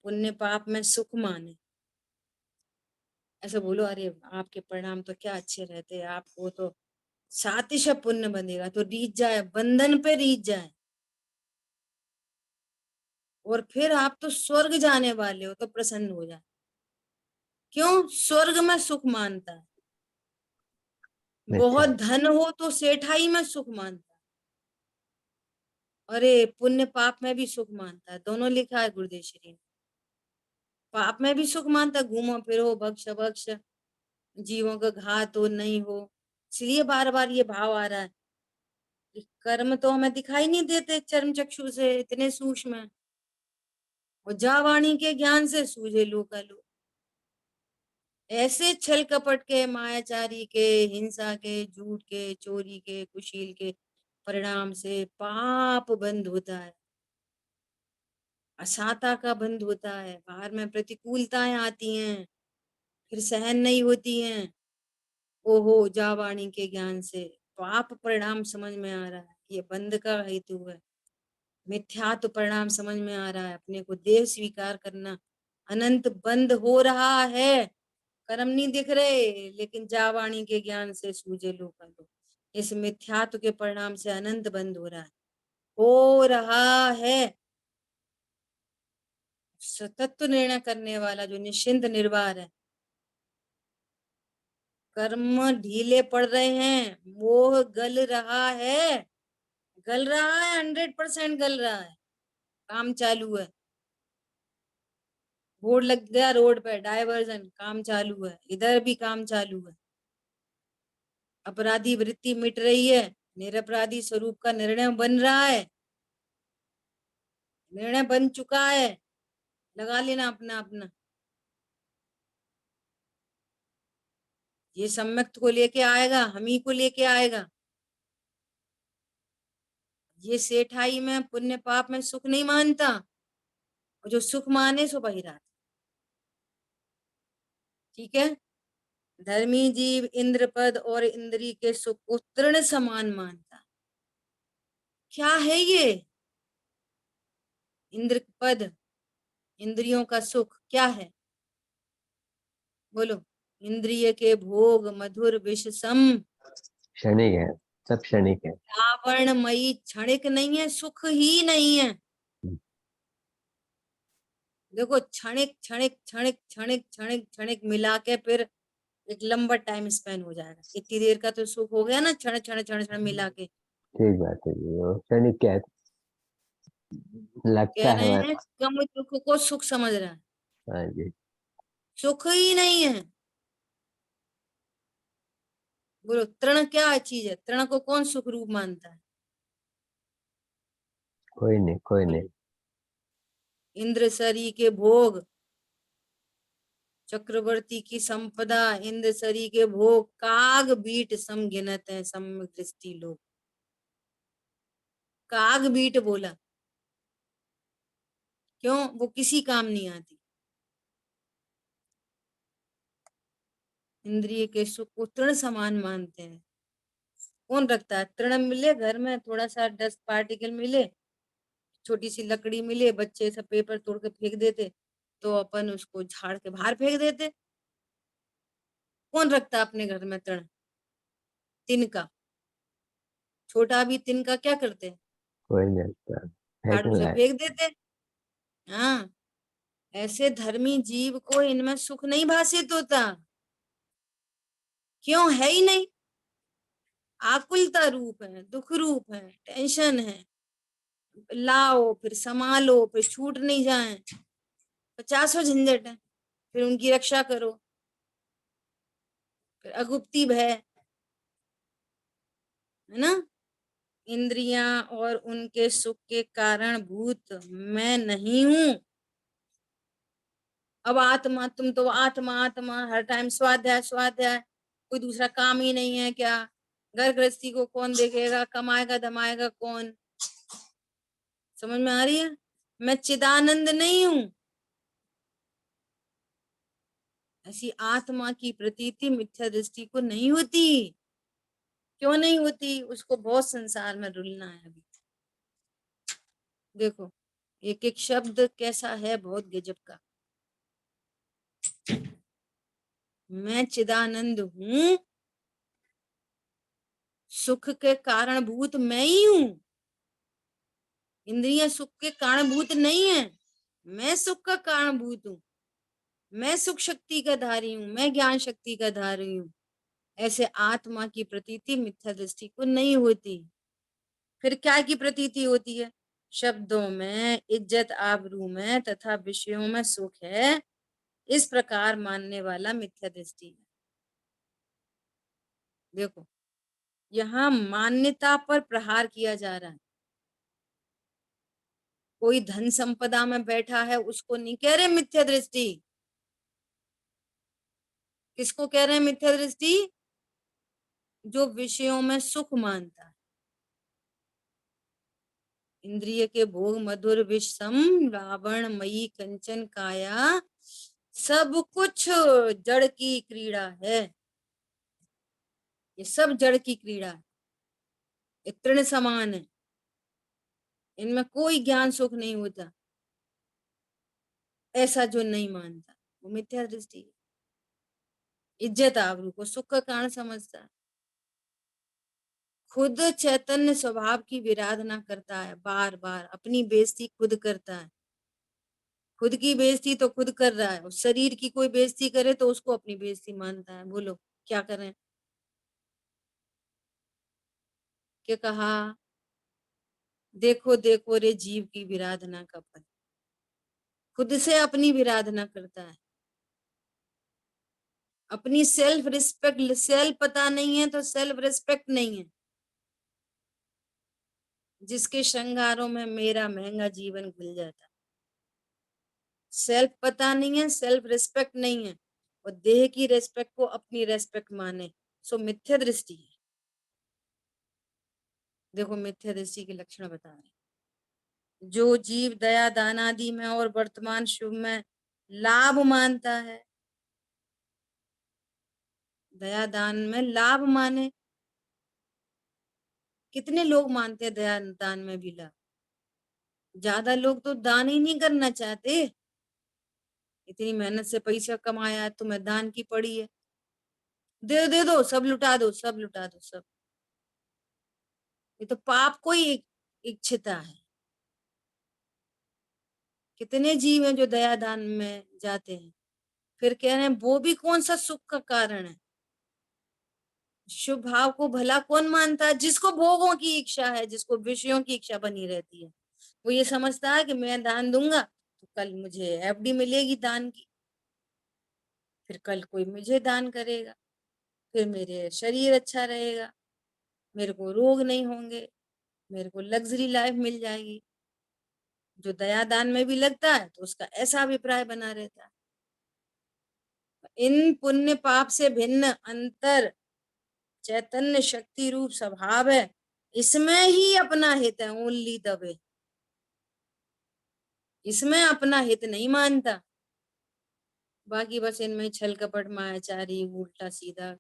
पुण्य पाप में सुख माने। ऐसा बोलो, अरे आपके परिणाम तो क्या अच्छे रहते, आपको तो सातिश पुण्य बंधेगा, तो रीत जाए, बंधन पे रीत जाए, और फिर आप तो स्वर्ग जाने वाले हो तो प्रसन्न हो जाए। क्यों? स्वर्ग में सुख मानता है। बहुत धन हो तो सेठाई में सुख मानता है, अरे पुण्य पाप में भी सुख मानता है। दोनों लिखा है गुरुदेव श्री ने। पाप में भी सुख मानता है, घूमो फिरो, भक्ष भक्ष, जीवों का घात हो नहीं हो। इसलिए बार बार ये भाव आ रहा है कि कर्म तो हमें दिखाई नहीं देते चर्म चक्षु से, इतने सूक्ष्म है, और जा वाणी के ज्ञान से सूझे लोकालो। ऐसे छल कपट के, मायाचारी के, हिंसा के, झूठ के, चोरी के, कुशील के परिणाम से पाप बंद होता है, अशांता का बंद होता है, बाहर में प्रतिकूलताएं आती हैं, फिर सहन नहीं होती हैं। ओहो, जा वाणी के ज्ञान से पाप परिणाम समझ में आ रहा है, ये बंद का हेतु है। मिथ्यात्व परिणाम समझ में आ रहा है, अपने को देह स्वीकार करना अनंत बंद हो रहा है। कर्म नहीं दिख रहे, लेकिन जावाणी के ज्ञान से सूझे लोग, इस मिथ्यात्व के परिणाम से अनंत बंद हो रहा है, हो रहा है। सतत्व निर्णय करने वाला जो निश्चिंत निर्वार है, कर्म ढीले पड़ रहे हैं, मोह गल रहा है, गल रहा है, 100% गल रहा है, काम चालू है। बोर्ड लग गया रोड पे, डायवर्जन, काम चालू है, इधर भी काम चालू है। अपराधी वृत्ति मिट रही है, निरपराधी स्वरूप का निर्णय बन रहा है, निर्णय बन चुका है, लगा लेना अपना अपना। ये सम्यक्त को लेके आएगा, हम ही को लेके आएगा। ये सेठाई में, पुण्य पाप में सुख नहीं मानता, और जो सुख माने सो बहिरात। ठीक है? धर्मी जीव इंद्र पद और इंद्री के सुख को तृण समान मानता। क्या है ये इंद्र पद, इंद्रियों का सुख क्या है? बोलो। इंद्रिय के भोग मधुर विष सम, क्षणिक है, सब क्षणिक है। आवरणमयी क्षणिक नहीं है, सुख ही नहीं है। देखो, क्षणिक क्षणिक क्षणिक क्षणिक क्षणिक क्षणिक मिला के फिर एक लंबा टाइम स्पेन हो जाएगा। इतनी देर का तो सुख हो गया ना, क्षण क्षण क्षण क्षण मिला के। ठीक बात है जी, वो क्षणिक क्या है, कह लगता है रहे हैं कम दुख को सुख समझ रहा है, हाँ जी। सुख ही नहीं है। बोलो, तृण क्या चीज है? तृण को कौन सुख रूप मानता है? कोई नहीं, कोई बोलो। नहीं। इंद्र सरी के भोग, चक्रवर्ती की संपदा, इंद्र सरी के भोग काग बीट सम गिनत है सम दृष्टि लोग। काग बीट बोला, क्यों? वो किसी काम नहीं आती। इंद्रिय के सुख को तृण समान मानते हैं। कौन रखता है? तृण मिले घर में, थोड़ा सा डस्ट पार्टिकल मिले, छोटी सी लकड़ी मिले, बच्चे सब पेपर तोड़ के फेंक देते, तो अपन उसको झाड़ के बाहर फेंक देते। कौन रखता है अपने घर में तृण? तिनका, छोटा भी तिनका क्या करते हैं? कोई नहीं लगता, झाड़ू फेंकना से है। फेंक देते। हाँ, ऐसे धर्मी जीव को इनमें सुख नहीं भासित होता। क्यों? है ही नहीं। आकुलता रूप है, दुख रूप है, टेंशन है, लाओ फिर संभालो, फिर छूट नहीं जाए, 50 झंझट है, फिर उनकी रक्षा करो, फिर अगुप्ती भय, है ना? इंद्रियां और उनके सुख के कारण भूत मैं नहीं हूं। अब आत्मा, तुम तो आत्मा आत्मा हर टाइम स्वाध्याय स्वाध्याय, कोई दूसरा काम ही नहीं है क्या? घर गृहस्थी को कौन देखेगा, कमाएगा धमाएगा कौन? समझ में आ रही है? मैं चिदानंद नहीं हूं। ऐसी आत्मा की प्रतीति मिथ्या दृष्टि को नहीं होती। क्यों नहीं होती? उसको बहुत संसार में रुलना है अभी। देखो एक एक शब्द कैसा है, बहुत गजब का। मैं चिदानंद हूं, सुख के कारणभूत मैं ही हूं। इंद्रियां सुख के कारणभूत नहीं है, मैं सुख का कारणभूत हूं। मैं सुख शक्ति का धारी हूं, मैं ज्ञान शक्ति का धारी हूं। ऐसे आत्मा की प्रतीति मिथ्या दृष्टि को नहीं होती। फिर क्या की प्रतीति होती है? शब्दों में, इज्जत आबरू में तथा विषयों में सुख है, इस प्रकार मानने वाला मिथ्या दृष्टि है। देखो यहाँ मान्यता पर प्रहार किया जा रहा है। कोई धन संपदा में बैठा है उसको नहीं कह रहे मिथ्या दृष्टि। किसको कह रहे हैं मिथ्या दृष्टि? जो विषयों में सुख मानता है। इंद्रिय के भोग मधुर विषम रावण मयी कंचन काया, सब कुछ जड़ की क्रीड़ा है। ये सब जड़ की क्रीड़ा है, ये तृण समान है, इनमें कोई ज्ञान सुख नहीं होता। ऐसा जो नहीं मानता वो मिथ्या दृष्टि है। इज्जत आबरू को सुख का कारण समझता है। खुद चैतन्य स्वभाव की विराधना करता है, बार बार अपनी बेइज्जती खुद करता है। खुद की बेइज्जती तो खुद कर रहा है, उस शरीर की कोई बेइज्जती करे तो उसको अपनी बेइज्जती मानता है। बोलो क्या करें? क्या कहा? देखो देखो रे जीव की विराधना का फल। खुद से अपनी विराधना करता है। अपनी सेल्फ रिस्पेक्ट, सेल्फ पता नहीं है तो सेल्फ रिस्पेक्ट नहीं है। जिसके श्रृंगारों में मेरा महंगा जीवन घुल जाता है। सेल्फ पता नहीं है, सेल्फ रिस्पेक्ट नहीं है, और देह की रिस्पेक्ट को अपनी रिस्पेक्ट माने, सो मिथ्या दृष्टि है। देखो मिथ्या दृष्टि के लक्षण बता रहे। जो जीव दया दान आदि में और वर्तमान शुभ में लाभ मानता है, दया दान में लाभ माने। कितने लोग मानते हैं दया दान में भी लाभ? ज्यादा लोग तो दान ही नहीं करना चाहते। इतनी मेहनत से पैसा कमाया है, तुम्हें दान की पड़ी है, दे दो, सब लुटा दो, सब लुटा दो, सब। ये तो पाप को ही इच्छिता है। कितने जीव हैं जो दया दान में जाते हैं, फिर कह रहे हैं वो भी कौन सा सुख का कारण है? शुभ भाव को भला कौन मानता है? जिसको भोगों की इच्छा है, जिसको विषयों की इच्छा बनी रहती है, वो ये समझता है कि मैं दान दूंगा तो कल मुझे एफडी मिलेगी दान की, फिर कल कोई मुझे दान करेगा, फिर मेरे शरीर अच्छा रहेगा, मेरे को रोग नहीं होंगे, मेरे को लग्जरी लाइफ मिल जाएगी। जो दया दान में भी लगता है तो उसका ऐसा अभिप्राय बना रहता है। इन पुण्य पाप से भिन्न अंतर चैतन्य शक्ति रूप स्वभाव है, इसमें ही अपना हित है। ओनली द वे, इसमें अपना हित नहीं मानता। बाकी बस इनमें छल कपट मायाचारी उल्टा सीधा,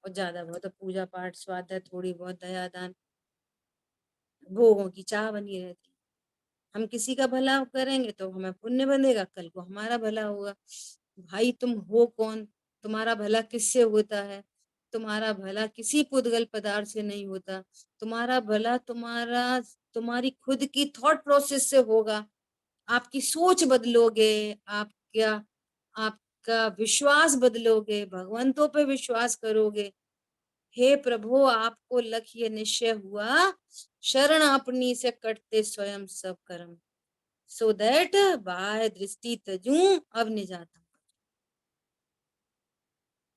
और ज्यादा बहुत पूजा पाठ स्वाध्याय थोड़ी बहुत दया दान, भोगों की चाह बनी रहती। हम किसी का भला करेंगे तो हमें पुण्य बनेगा, कल को हमारा भला होगा। भाई तुम हो कौन? तुम्हारा भला किससे होता है? तुम्हारा भला किसी पुद्गल पदार्थ से नहीं होता। तुम्हारा भला तुम्हारी खुद की थॉट प्रोसेस से होगा। आपकी सोच बदलोगे, आप क्या आपका विश्वास बदलोगे, भगवंतों पे विश्वास करोगे। हे प्रभु आपको लक्ष्य निश्चय हुआ, शरण अपनी से कटते स्वयं सब कर्म, सो दैट बाह्य दृष्टि तजू अब निजाता।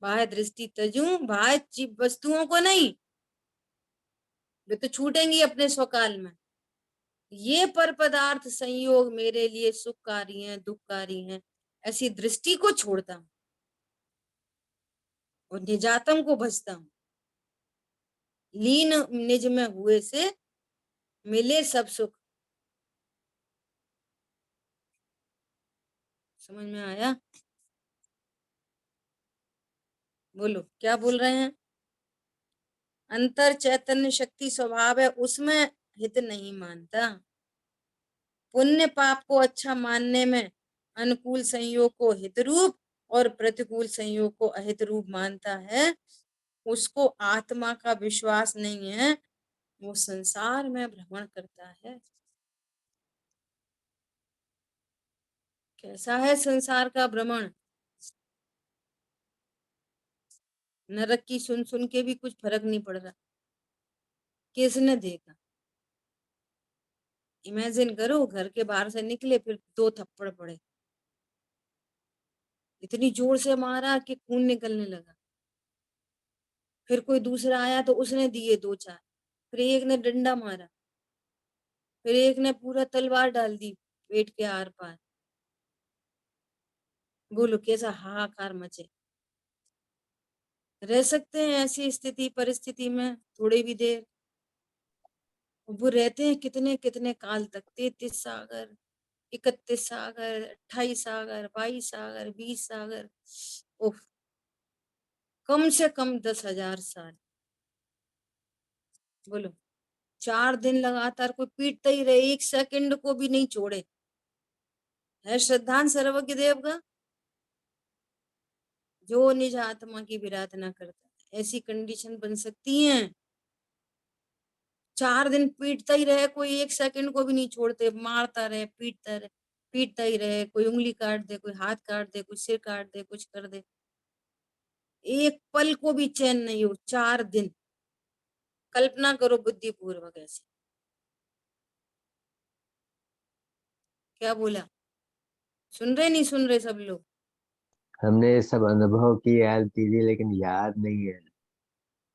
बाह्य दृष्टि तजू, बाह्य वस्तुओं को नहीं, वे तो छूटेंगी अपने स्वकाल में। ये पर पदार्थ संयोग मेरे लिए सुखकारी हैं दुखकारी हैं, ऐसी दृष्टि को छोड़ता हूं और निजातम को भजता हूं। लीन निज में हुए से मिले सब सुख। समझ में आया? बोलो क्या बोल रहे हैं? अंतर चैतन्य शक्ति स्वभाव है, उसमें हित नहीं मानता। पुण्य पाप को अच्छा मानने में अनुकूल संयोग को हित रूप और प्रतिकूल संयोग को अहित रूप मानता है। उसको आत्मा का विश्वास नहीं है, वो संसार में भ्रमण करता है। कैसा है संसार का भ्रमण? नरक की सुन सुन के भी कुछ फर्क नहीं पड़ रहा। किसने देखा? इमेजिन करो, घर के बाहर से निकले, फिर 2 थप्पड़ पड़े, इतनी जोर से मारा कि खून निकलने लगा। फिर कोई दूसरा आया तो उसने दिए 2-4, फिर एक ने डंडा मारा, फिर एक ने पूरा तलवार डाल दी पेट के आर पार। बोलो कैसा हाहाकार मचे। रह सकते हैं ऐसी स्थिति परिस्थिति में थोड़ी भी देर? वो रहते हैं कितने कितने काल तक, 33 सागर, 31 सागर, 28 सागर, 22 सागर, 20 सागर, उफ, कम से कम 10,000 साल। बोलो 4 दिन लगातार कोई पीटता ही रहे, 1 सेकंड को भी नहीं छोड़े, है श्रद्धान सर्वज्ञ देव का? जो निज आत्मा की विराधना करता है, ऐसी कंडीशन बन सकती है? 4 दिन पीटता ही रहे, कोई 1 सेकंड को भी नहीं छोड़ते, मारता रहे, पीटता रहे, पीटता ही रहे, कोई उंगली काट दे, कोई हाथ काट दे, कोई सिर काट दे, कुछ कर दे, एक पल को भी चैन नहीं हो 4 दिन। कल्पना करो बुद्धिपूर्वक ऐसी। क्या बोला? सुन रहे नहीं सुन रहे सब लोग? हमने ये सब अनुभव किए दीदी, लेकिन याद नहीं है।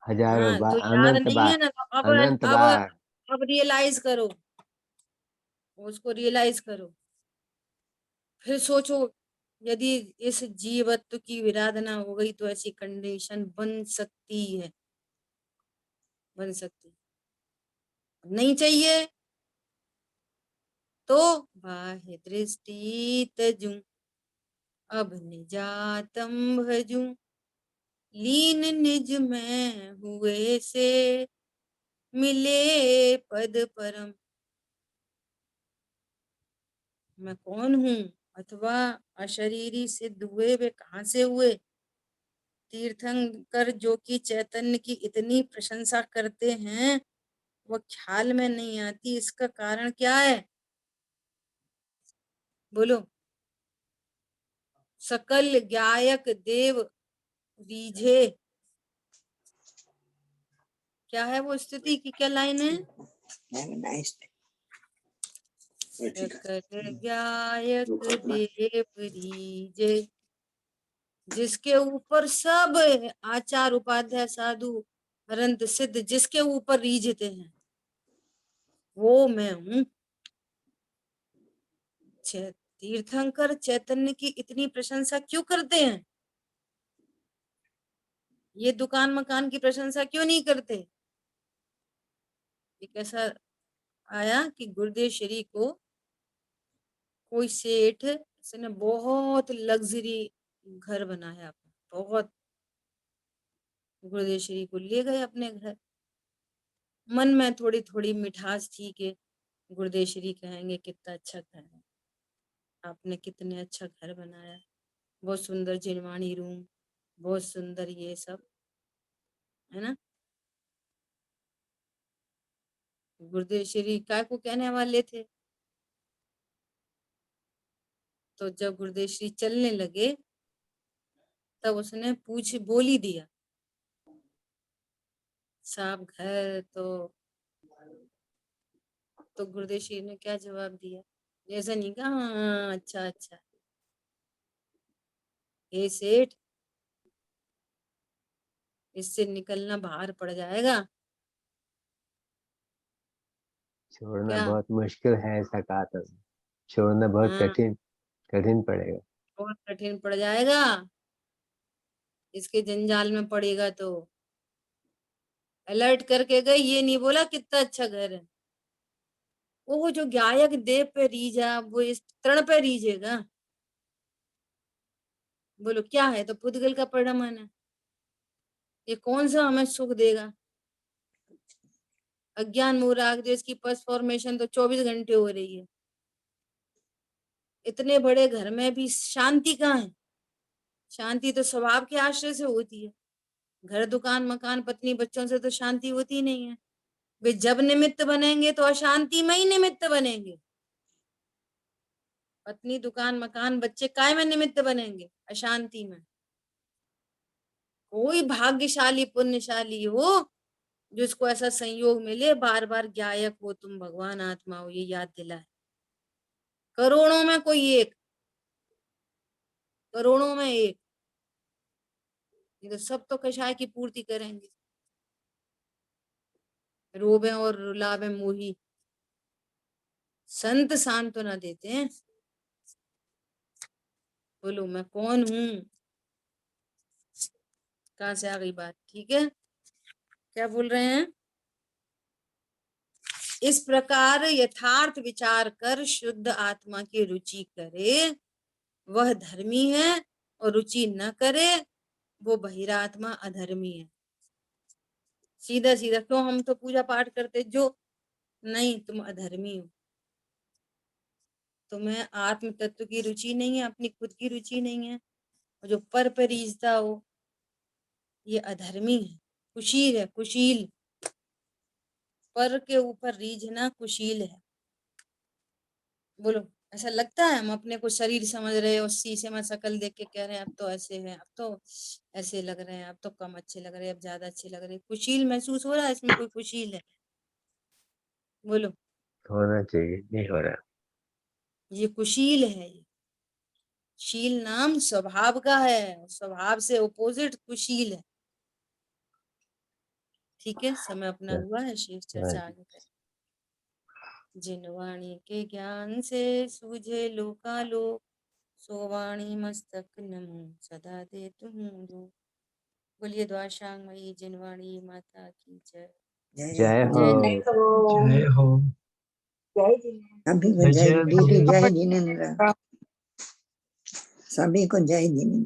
हजारों हाँ बार, तो याद अनंत नहीं बार, है ना, तो अनंत अब बार। अब रियलाइज करो, उसको रियलाइज करो, फिर सोचो यदि इस जीवत्व की विराधना हो गई तो ऐसी कंडीशन बन सकती है, बन सकती है। नहीं चाहिए तो बाह्य दृष्टि तजू, अब निजातम भजू, लीन निज में हुए से मिले पद परम। मैं कौन हूँ अथवा अशरीरी सिद्ध हुए वे कहाँ से हुए? तीर्थंकर जो कि चैतन्य की इतनी प्रशंसा करते हैं, वो ख्याल में नहीं आती, इसका कारण क्या है? बोलो। सकल गायक देव रीझे, क्या है वो स्थिति की, क्या लाइन है? सकल गायक देव रीझे, जिसके ऊपर सब आचार उपाध्याय साधु अनंत सिद्ध जिसके ऊपर रीझते हैं, वो मैं हूँ। तीर्थंकर चैतन्य की इतनी प्रशंसा क्यों करते हैं? ये दुकान मकान की प्रशंसा क्यों नहीं करते? एक ऐसा आया कि गुरुदेव श्री को कोई सेठ, इसने बहुत लग्जरी घर बनाया, बहुत, गुरुदेव श्री को ले गए अपने घर। मन में थोड़ी थोड़ी मिठास थी कि गुरुदेव श्री कहेंगे कितना अच्छा घर है, आपने कितने अच्छा घर बनाया, बहुत सुंदर जिनवाणी रूम, बहुत सुंदर ये सब, है ना? गुरुदेव श्री काय को कहने वाले थे। तो जब गुरुदेव श्री चलने लगे तब उसने पूछ बोल ही दिया, साहब घर तो गुरुदेव श्री ने क्या जवाब दिया? ऐसा नहीं कहा हाँ अच्छा अच्छा, हे सेठ इससे निकलना बाहर पड़ जाएगा। छोड़ना क्या? बहुत मुश्किल है, ऐसा कहा था। छोड़ना बहुत हाँ, कठिन, कठिन पड़ेगा। बहुत कठिन पड़ जाएगा, इसके जंजाल में पड़ेगा तो। अलर्ट करके गए, ये नहीं बोला कितना अच्छा घर है। वो जो गायक देव पे रीझा, वो इस तरण पे रीझेगा। बोलो क्या है? तो पुद्गल का परिणमन है। ये कौन सा हमें सुख देगा? अज्ञान मोह राग द्वेष की पस्ट फॉर्मेशन तो 24 घंटे हो रही है। इतने बड़े घर में भी शांति कहाँ है? शांति तो स्वभाव के आश्रय से होती है। घर दुकान मकान पत्नी बच्चों से तो शांति होती नहीं है। वे जब निमित्त बनेंगे तो अशांति में ही निमित्त बनेंगे। पत्नी दुकान मकान बच्चे काय में निमित्त बनेंगे? अशांति में। कोई भाग्यशाली पुण्यशाली हो जिसको ऐसा संयोग मिले, बार बार गायक हो तुम, भगवान आत्मा हो, ये याद दिलाए। करोड़ों में कोई एक, करोड़ों में एक। ये तो सब तो कषाय की पूर्ति करेंगे। रोबे और रुलावे मोही, संत सांत्वना देते हैं। बोलो मैं कौन हूं? कहां से आ गई बात? ठीक है, क्या बोल रहे हैं? इस प्रकार यथार्थ विचार कर शुद्ध आत्मा की रुचि करे वह धर्मी है, और रुचि न करे वो बहिरात्मा अधर्मी है। सीधा सीधा। क्यों? हम तो पूजा पाठ करते, जो नहीं तुम अधर्मी हो, तुम्हें आत्म तत्व की रुचि नहीं है, अपनी खुद की रुचि नहीं है, और जो पर रीझता हो ये अधर्मी है, कुशील है, कुशील। पर के ऊपर रीझना कुशील है। बोलो ऐसा लगता है हम अपने को शरीर समझ रहे हैं और शीशे में शक्ल देख के कह रहे हैं अब तो ऐसे हैं, अब तो ऐसे लग रहे हैं, अब तो कम अच्छे लग रहे हैं, अब ज्यादा अच्छे लग रहे हैं। कुशील महसूस हो रहा है? इसमें कोई कुशील है? बोलो। होना चाहिए, नहीं हो रहा। ये कुशील है। ये शील नाम स्वभाव का है, स्वभाव से अपोजिट कुशील है। ठीक है, समय अपना हुआ है, शेष चर्चा आगे करें। जिन वाणी के ज्ञान से सूझे लोकालोक, सो वाणी मस्तक नमो सदा दे तुम लोग। बोलिए द्वाशांगमयी जिनवाणी माता की जय। जय हो। जय हो। सभी को जय दीदी, जय जिनेन्द्र। सभी को जय जिनेन्द्र।